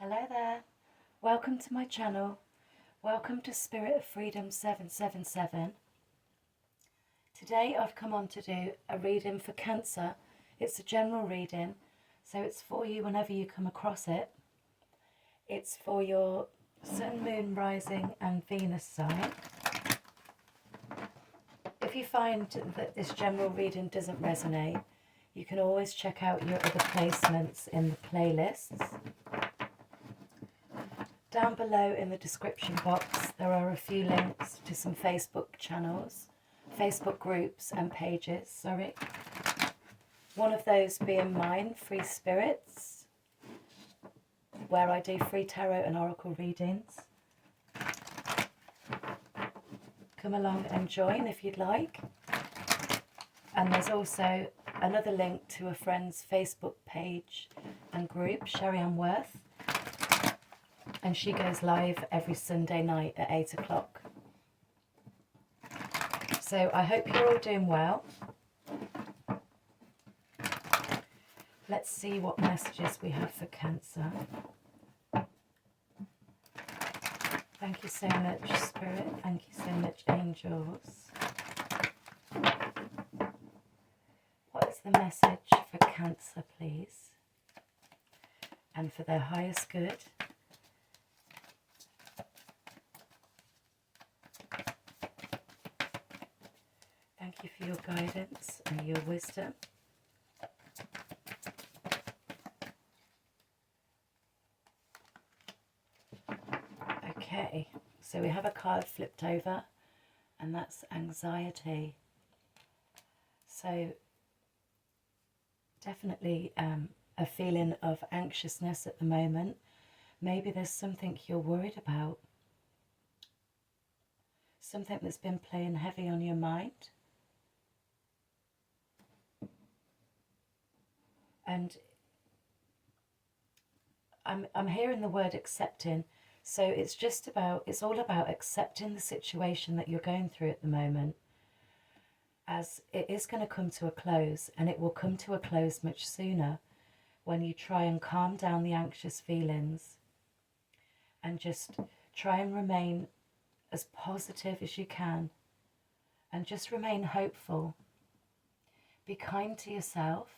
Hello there, welcome to my channel, welcome to Spirit of Freedom 777. Today I've come on to do a reading for Cancer. It's a general reading, so it's for you whenever you come across it. It's for your Sun, Moon, Rising and Venus sign. If you find that this general reading doesn't resonate, you can always check out your other placements in the playlists. Down below in the description box there are a few links to some Facebook channels, Facebook groups and pages, sorry. One of those being mine, Free Spirits, where I do free tarot and oracle readings. Come along and join if you'd like. And there's also another link to a friend's Facebook page and group, Sherry Ann Worth. And she goes live every Sunday night at 8 o'clock. So I hope you're all doing well. Let's see what messages we have for Cancer. Thank you so much, Spirit. Thank you so much, Angels. What is the message for Cancer, please? And for their highest good. Thank you for your guidance and your wisdom. Okay, so we have a card flipped over, and that's anxiety. So definitely a feeling of anxiousness at the moment. Maybe there's something you're worried about. Something that's been playing heavy on your mind. And I'm hearing the word accepting. So it's all about accepting the situation that you're going through at the moment, as it is going to come to a close, and it will come to a close much sooner when you try and calm down the anxious feelings and just try and remain as positive as you can and just remain hopeful. Be kind to yourself.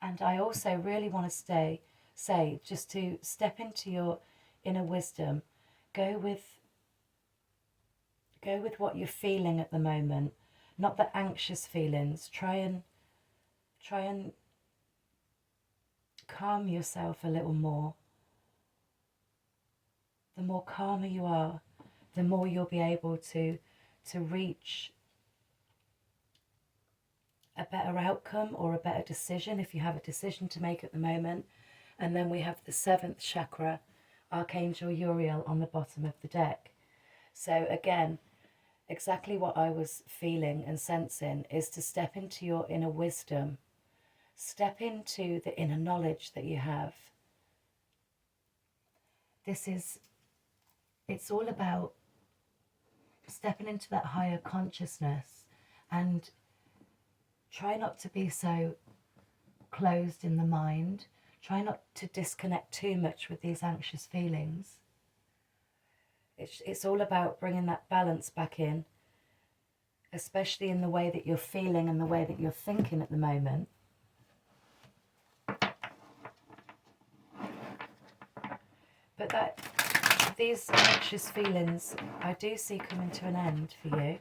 And I also really want to say just to step into your inner wisdom. Go with what you're feeling at the moment, not the anxious feelings. Try and calm yourself a little more. The more calmer you are, the more you'll be able to reach a better outcome or a better decision if you have a decision to make at the moment. And then we have the 7th chakra, Archangel Uriel, on the bottom of the deck. So again, exactly what I was feeling and sensing is to step into your inner wisdom. Step into the inner knowledge that you have. It's all about stepping into that higher consciousness, and try not to be so closed in the mind. Try not to disconnect too much with these anxious feelings. It's all about bringing that balance back in, especially in the way that you're feeling and the way that you're thinking at the moment. But these anxious feelings I do see coming to an end for you.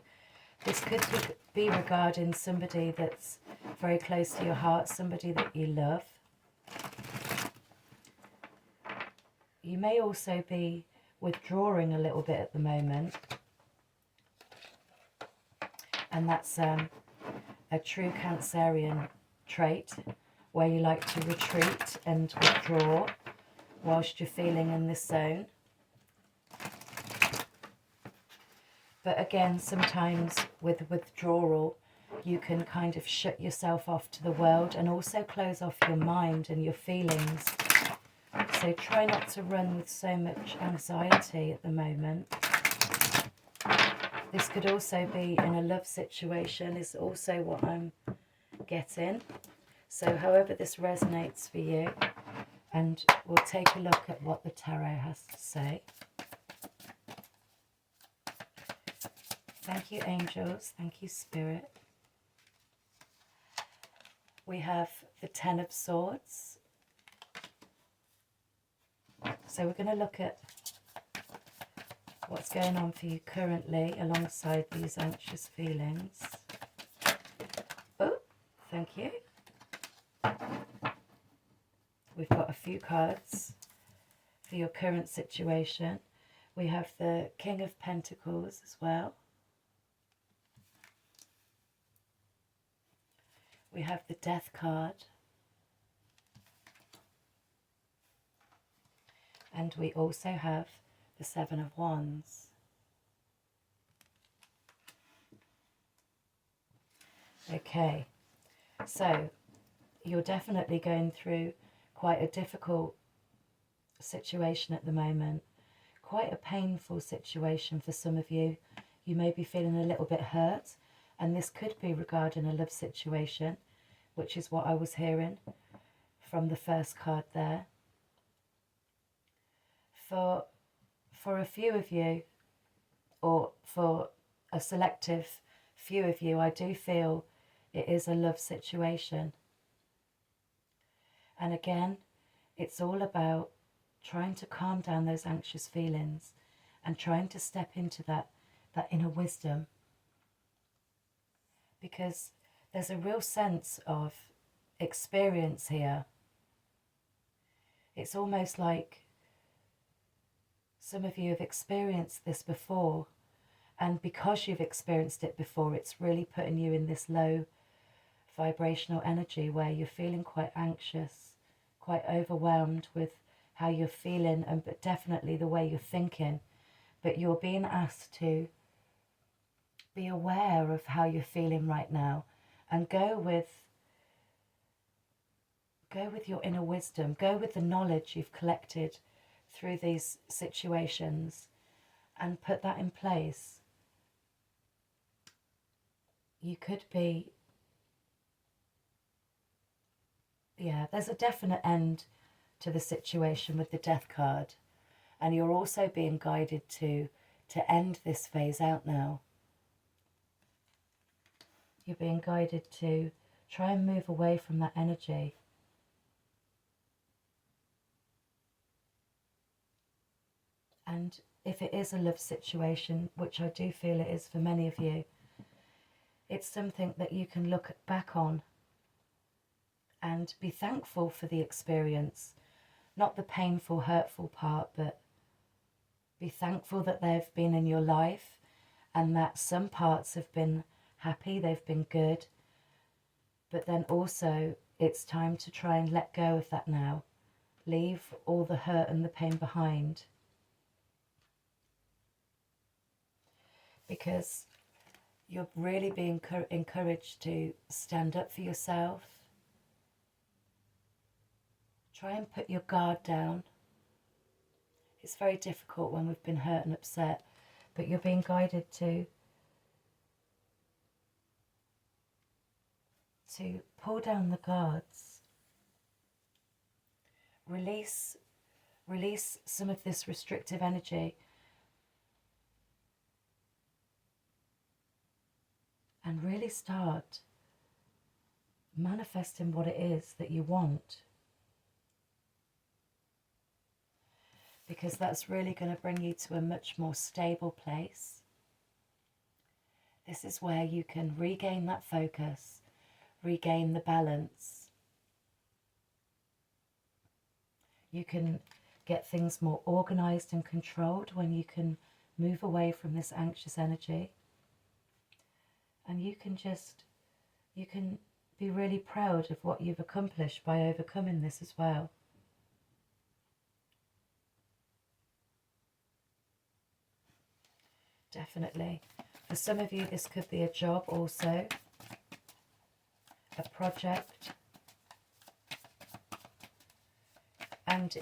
This could be regarding somebody that's very close to your heart, somebody that you love. You may also be withdrawing a little bit at the moment. And that's a true Cancerian trait, where you like to retreat and withdraw whilst you're feeling in this zone. But again, sometimes with withdrawal, you can kind of shut yourself off to the world and also close off your mind and your feelings. So try not to run with so much anxiety at the moment. This could also be in a love situation, is also what I'm getting. So however this resonates for you, And we'll take a look at what the tarot has to say. Thank you, angels. Thank you, Spirit. We have the Ten of Swords. So we're going to look at what's going on for you currently alongside these anxious feelings. Oh, thank you. We've got a few cards for your current situation. We have the King of Pentacles as well. We have the Death card. And we also have the Seven of Wands. Okay, so you're definitely going through quite a difficult situation at the moment, quite a painful situation for some of you. You may be feeling a little bit hurt, and this could be regarding a love situation, which is what I was hearing from the first card there. For a few of you, or for a selective few of you, I do feel it is a love situation. And again, it's all about trying to calm down those anxious feelings and trying to step into that inner wisdom. Because there's a real sense of experience here. It's almost like some of you have experienced this before, and because you've experienced it before, it's really putting you in this low vibrational energy where you're feeling quite anxious, quite overwhelmed with how you're feeling, and but definitely the way you're thinking. But you're being asked to be aware of how you're feeling right now and go with your inner wisdom, go with the knowledge you've collected through these situations and put that in place. You could be, there's a definite end to the situation with the Death card, and you're also being guided to end this phase out now. You're being guided to try and move away from that energy. And if it is a love situation, which I do feel it is for many of you, it's something that you can look back on and be thankful for the experience. Not the painful, hurtful part, but be thankful that they've been in your life and that some parts have been happy, they've been good. But then also it's time to try and let go of that now. Leave all the hurt and the pain behind. Because you're really being encouraged to stand up for yourself. Try and put your guard down. It's very difficult when we've been hurt and upset, but you're being guided to pull down the guards. Release some of this restrictive energy. And really start manifesting what it is that you want. Because that's really going to bring you to a much more stable place. This is where you can regain that focus, regain the balance. You can get things more organized and controlled when you can move away from this anxious energy. And you can be really proud of what you've accomplished by overcoming this as well. Definitely. For some of you, this could be a job also, a project. And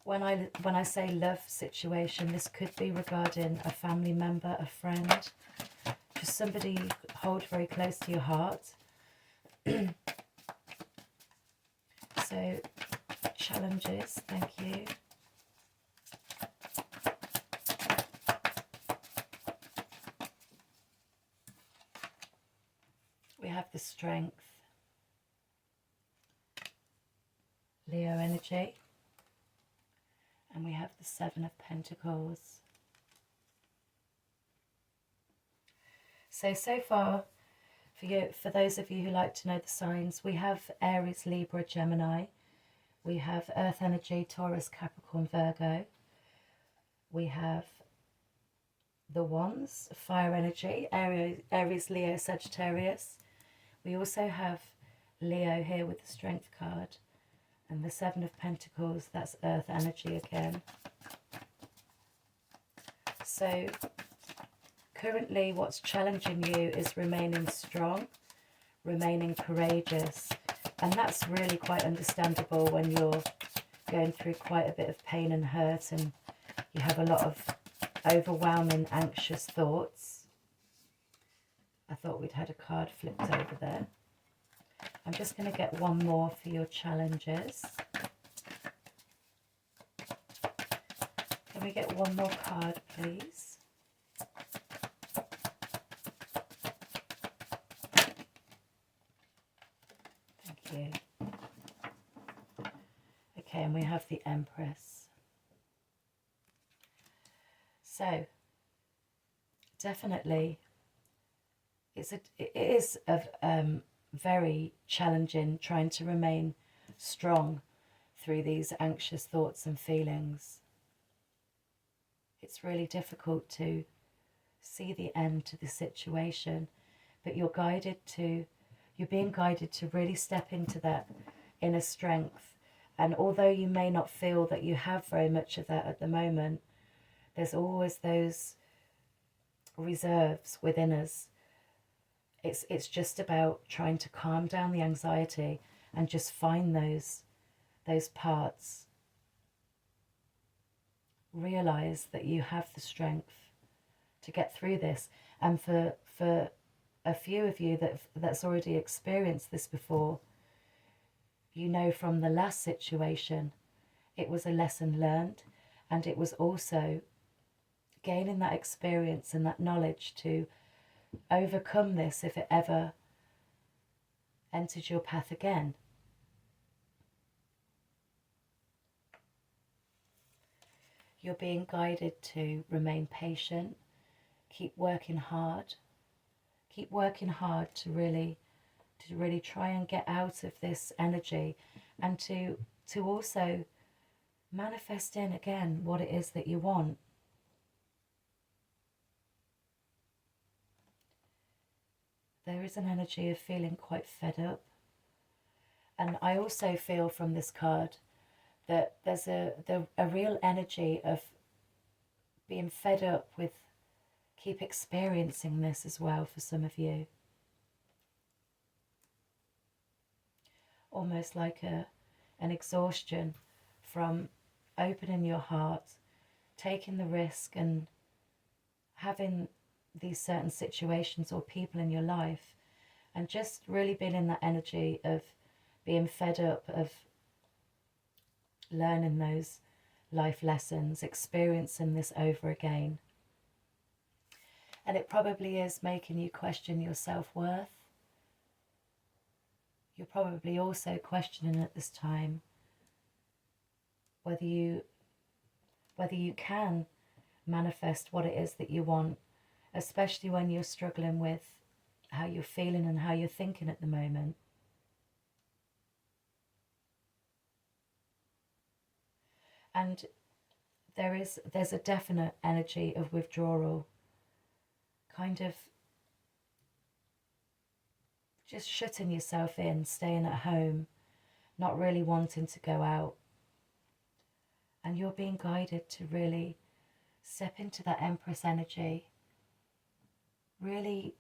when I say love situation, this could be regarding a family member, a friend, just somebody you hold very close to your heart. So challenges. Thank you. We have the Strength, Leo energy, and we have the Seven of Pentacles. So far, for those of you who like to know the signs, we have Aries, Libra, Gemini. We have Earth energy, Taurus, Capricorn, Virgo. We have the Wands, Fire energy, Aries, Leo, Sagittarius. We also have Leo here with the Strength card. And the Seven of Pentacles, that's Earth energy again. So currently what's challenging you is remaining strong, remaining courageous. And that's really quite understandable when you're going through quite a bit of pain and hurt and you have a lot of overwhelming, anxious thoughts. I thought we'd had a card flipped over there. I'm just going to get one more for your challenges. Can we get one more card, please? Thank you. Okay, and we have the Empress. So, definitely, it is very challenging trying to remain strong through these anxious thoughts and feelings. It's really difficult to see the end to the situation, but you're being guided to really step into that inner strength. And although you may not feel that you have very much of that at the moment, there's always those reserves within us. It's just about trying to calm down the anxiety and just find those parts. Realize that you have the strength to get through this. And for a few of you that's already experienced this before, you know from the last situation, it was a lesson learned, and it was also gaining that experience and that knowledge to overcome this if it ever entered your path again. You're being guided to remain patient, keep working hard to really try and get out of this energy, and to also manifest in again what it is that you want. There is an energy of feeling quite fed up. And I also feel from this card that there's a real energy of being fed up with keep experiencing this as well for some of you. Almost like an exhaustion from opening your heart, taking the risk and having these certain situations or people in your life, and just really being in that energy of being fed up, of learning those life lessons, experiencing this over again. And it probably is making you question your self-worth. You're probably also questioning at this time whether you can manifest what it is that you want, especially when you're struggling with how you're feeling and how you're thinking at the moment. And there's a definite energy of withdrawal, kind of just shutting yourself in, staying at home, not really wanting to go out. And you're being guided to really step into that Empress energy, really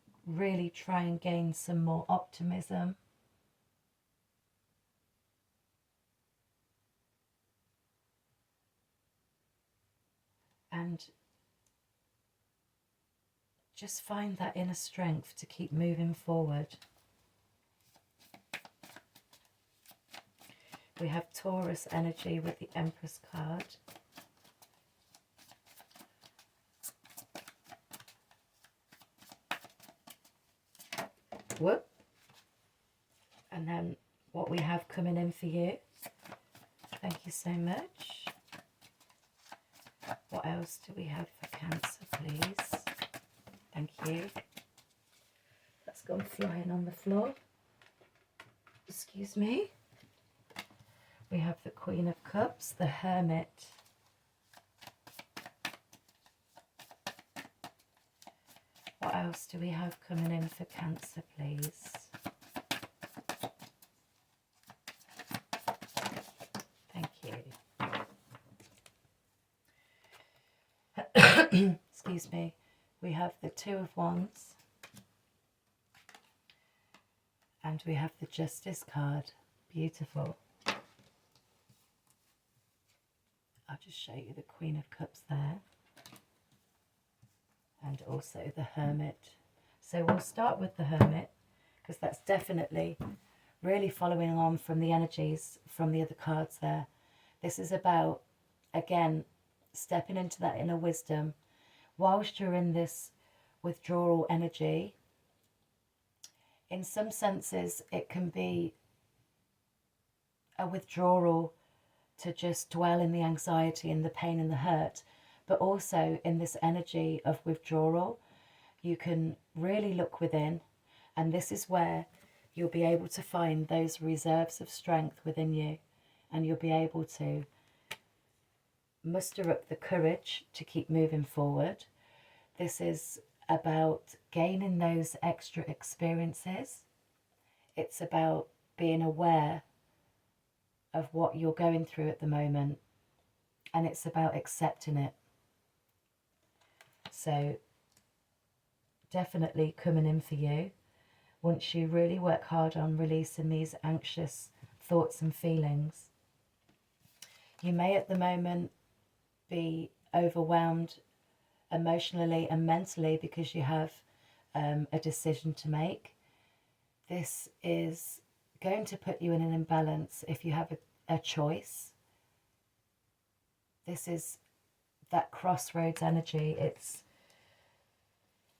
try and gain some more optimism. And just find that inner strength to keep moving forward. We have Taurus energy with the Empress card. Whoop. And then what we have coming in for you. Thank you so much. What else do we have for Cancer, please? Thank you. That's gone flying on the floor. Excuse me. We have the Queen of Cups, the Hermit. What else do we have coming in for Cancer, please? Thank you. Excuse me. We have the Two of Wands. And we have the Justice card. Beautiful. I'll just show you the Queen of Cups there. And also the Hermit. So we'll start with the Hermit, because that's definitely really following on from the energies from the other cards there. This is about, again, stepping into that inner wisdom. Whilst you're in this withdrawal energy, in some senses it can be a withdrawal to just dwell in the anxiety and the pain and the hurt, but also in this energy of withdrawal you can really look within, and this is where you'll be able to find those reserves of strength within you, and you'll be able to muster up the courage to keep moving forward. This is about gaining those extra experiences. It's about being aware of what you're going through at the moment, and it's about accepting it. So definitely coming in for you once you really work hard on releasing these anxious thoughts and feelings. You may at the moment be overwhelmed emotionally and mentally because you have a decision to make. This is going to put you in an imbalance if you have a choice. This is that crossroads energy. It's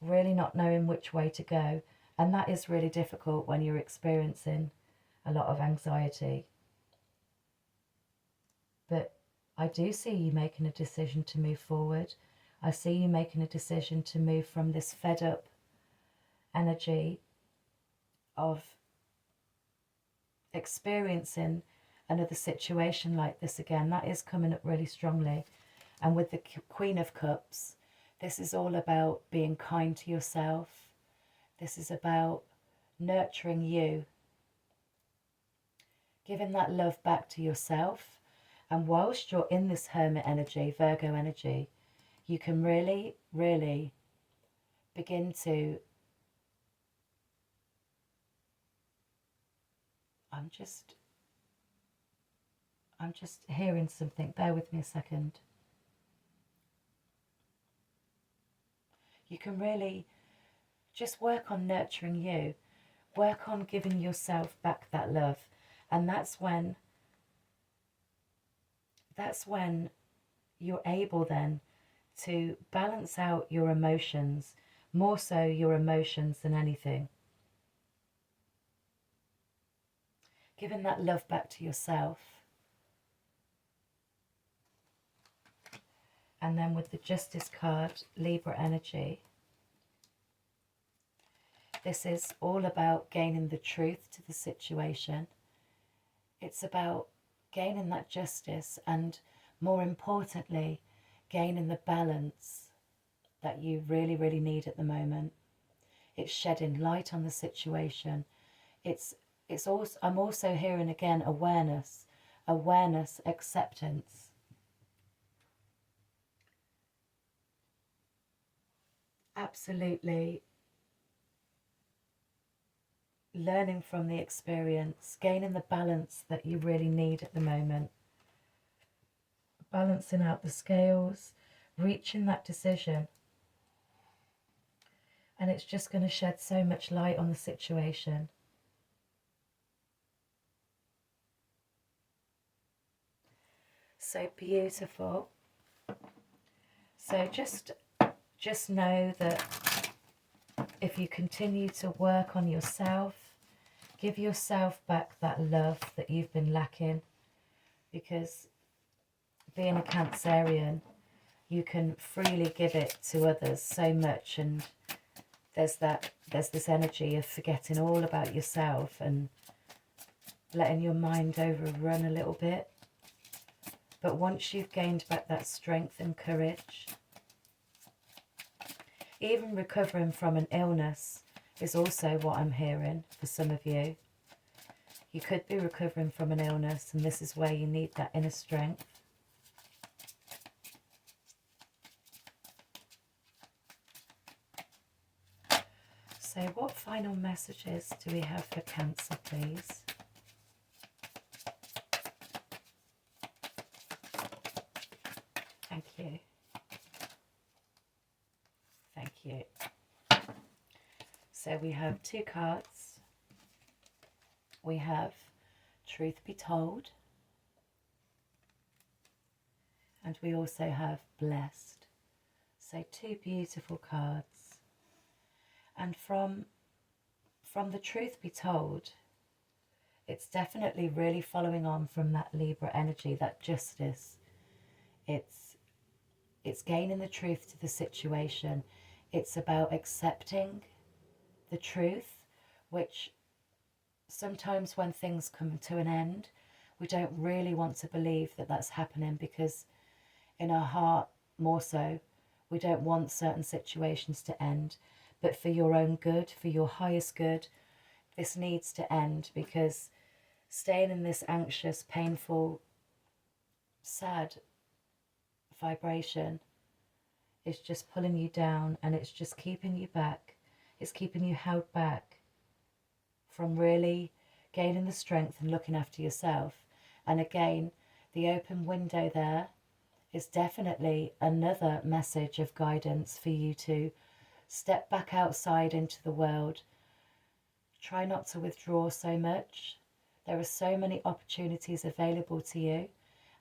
really not knowing which way to go, and that is really difficult when you're experiencing a lot of anxiety. But I do see you making a decision to move forward. I see you making a decision to move from this fed up energy of experiencing another situation like this again. That is coming up really strongly. And with the Queen of Cups, this is all about being kind to yourself. This is about nurturing you, giving that love back to yourself. And whilst you're in this Hermit energy, Virgo energy, you can really, really begin to... I'm just hearing something. Bear with me a second. You can really just work on nurturing you. Work on giving yourself back that love. And that's when you're able then to balance out your emotions, more so your emotions than anything. Giving that love back to yourself. And then with the Justice card, Libra energy, this is all about gaining the truth to the situation. It's about gaining that justice and, more importantly, gaining the balance that you really, really need at the moment. It's shedding light on the situation. It's also, I'm also hearing again awareness, acceptance. Absolutely learning from the experience, gaining the balance that you really need at the moment. Balancing out the scales, reaching that decision. And it's just going to shed so much light on the situation. So beautiful. So just know that if you continue to work on yourself, give yourself back that love that you've been lacking, because being a Cancerian, you can freely give it to others so much, and there's this energy of forgetting all about yourself and letting your mind overrun a little bit. But once you've gained back that strength and courage, even recovering from an illness is also what I'm hearing for some of you. You could be recovering from an illness, and this is where you need that inner strength. So what final messages do we have for Cancer, please? Thank you. Thank you. So we have 2 cards. We have Truth Be Told. And we also have Blessed. So 2 beautiful cards. And from the Truth Be Told, it's definitely really following on from that Libra energy, that justice. It's gaining the truth to the situation. It's about accepting the truth, which sometimes when things come to an end, we don't really want to believe that that's happening, because in our heart, more so, we don't want certain situations to end. But for your own good, for your highest good, this needs to end, because staying in this anxious, painful, sad vibration is just pulling you down, and it's just keeping you back. It's keeping you held back from really gaining the strength and looking after yourself. And again, the open window there is definitely another message of guidance for you to step back outside into the world. Try not to withdraw so much. There are so many opportunities available to you.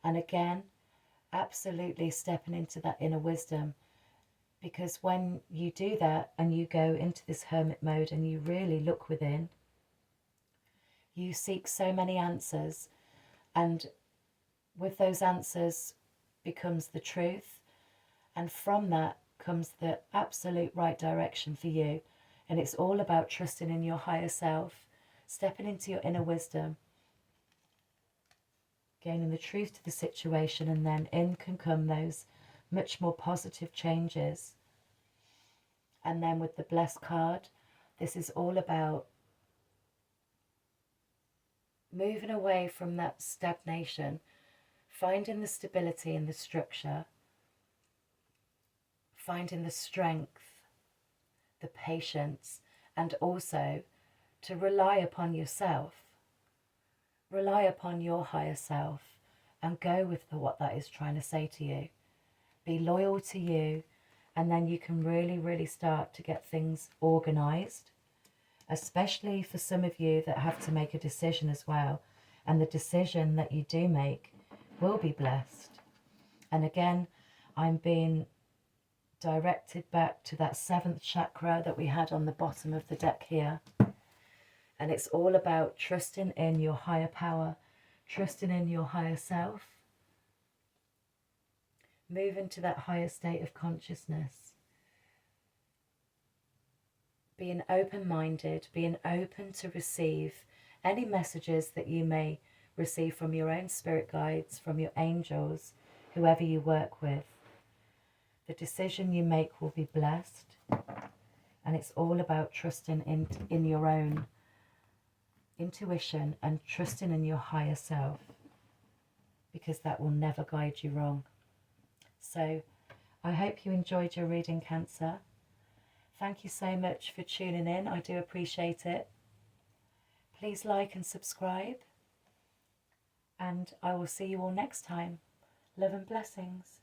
And again, absolutely stepping into that inner wisdom. Because when you do that and you go into this hermit mode and you really look within, you seek so many answers. And with those answers becomes the truth. And from that comes the absolute right direction for you. And it's all about trusting in your higher self, stepping into your inner wisdom, gaining the truth to the situation, and then in can come those much more positive changes. And then with the Blessed card, this is all about moving away from that stagnation, finding the stability in the structure, finding the strength, the patience, and also to rely upon yourself. Rely upon your higher self and go with what that is trying to say to you. Be loyal to you, and then you can really, really start to get things organised, especially for some of you that have to make a decision as well. And the decision that you do make will be blessed. And again, I'm being directed back to that 7th chakra that we had on the bottom of the deck here. And it's all about trusting in your higher power, trusting in your higher self, moving to that higher state of consciousness, being open-minded, being open to receive any messages that you may receive from your own spirit guides, from your angels, whoever you work with. The decision you make will be blessed, and it's all about trusting in your own intuition and trusting in your higher self, because that will never guide you wrong. So I hope you enjoyed your reading, Cancer. Thank you so much for tuning in. I do appreciate it. Please like and subscribe, and I will see you all next time. Love and blessings.